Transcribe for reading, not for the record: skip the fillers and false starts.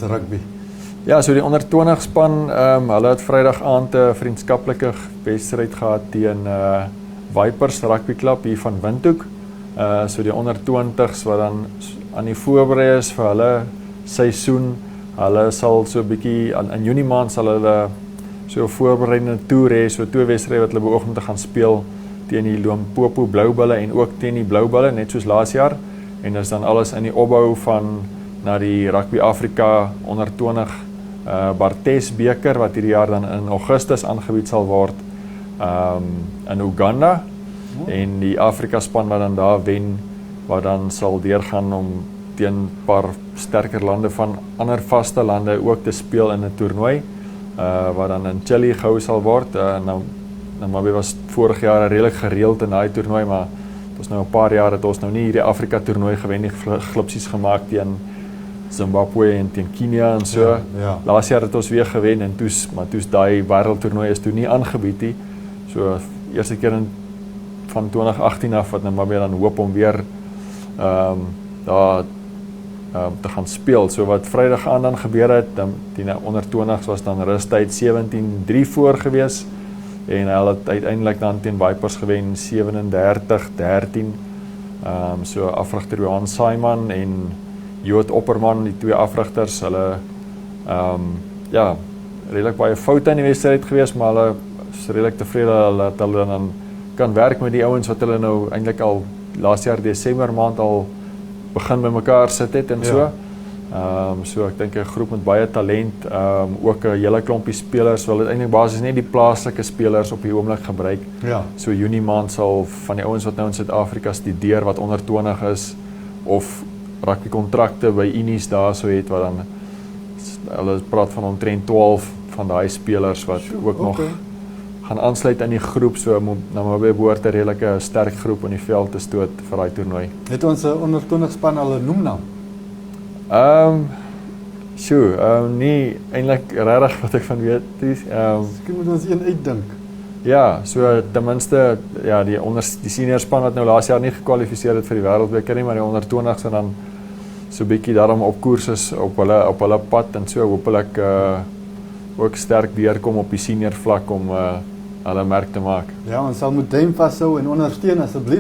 Rugby. Ja, so die onder 20 span, hulle het Vrydag aand 'n vriendskaplike wedstryd gehad teen Vipers Rugby Club hier van Windhoek. So die onder 20s wat dan aan die voorberei is vir hulle seisoen. Hulle sal so 'n bietjie in Junie maand sal hulle so 'n voorbereidende toer hê, so 2 wedstryde wat hulle beoog om te gaan speel teen die Limpopo Bloubulle en ook teen die Bloubulle, net soos laas jaar. En dis dan alles in die opbou van na die Rugby Afrika onder 20 Bartes beker wat hierdie jaar dan in Augustus aangebied sal word in Uganda. En die Afrika span wat dan daar wen, wat dan sal deurgaan om teen 'n paar sterker lande van ander vaste lande ook te speel in 'n toernooi wat dan in Chili gehou sal word. Namibië was vorig jaar redelik gereeld in daai toernooi, maar dit was nou 'n paar jaar dat ons nou nie hierdie Afrika toernooi gewen nie, glipsies gemaak teen Zimbabwe en teen Kenia en so. Ja. Laas jaar het ons weer gewen en maar toes daai wêreldtoernooi is toe nie aangebied nie. So eerste keer van 2018 af wat Namibië dan hoop om weer daar te gaan speel. So wat Vrydag aan dan gebeur het, die onder 20s was dan rustyd 17-3 voor gewees en hulle het uiteindelik dan teen Vipers gewen 37-13. So afrigter Johan Saiman en Jood Opperman, die 2 afrigters, hulle ja, redelik baie foute in die wedstryd gewees, maar hulle is redelik tevrede dat hulle dan kan werk met die ouens wat hulle nou eintlik al laas jaar Desember maand al begin by mekaar sit het en so. So ek dink 'n groep met baie talent, ook 'n hele klompie spelers, wil dit eintlik basies net die plaaslike spelers op die oomblik gebruik. Ja. So Junie maand sal van die ouens wat nou in Suid-Afrika studeer wat onder 20 is of rugby kontrakte by Unis daarso het wat dan hulle praat van omtrent 12 van daai spelers wat ook nog gaan aansluit in die groep, so Namibië behoort 'n redelike sterk groep in die veld te stoot vir daai toernooi. Het ons onder 20 span al 'n noemnaam? Nie eintlik regtig wat ek van weet. Miskien moet ons een uitdink. Ja, so ten minste ja, die senior span wat nou laas jaar nie gekwalifiseer het vir die wêreldbeker nie, maar die onder 20s en dan so bietjie daarom op koers is op hulle pad en so hopelik ook sterk deurkom op die senior vlak om hulle merk te maak. Ja, ons sal moet duim vashou en ondersteun asseblief.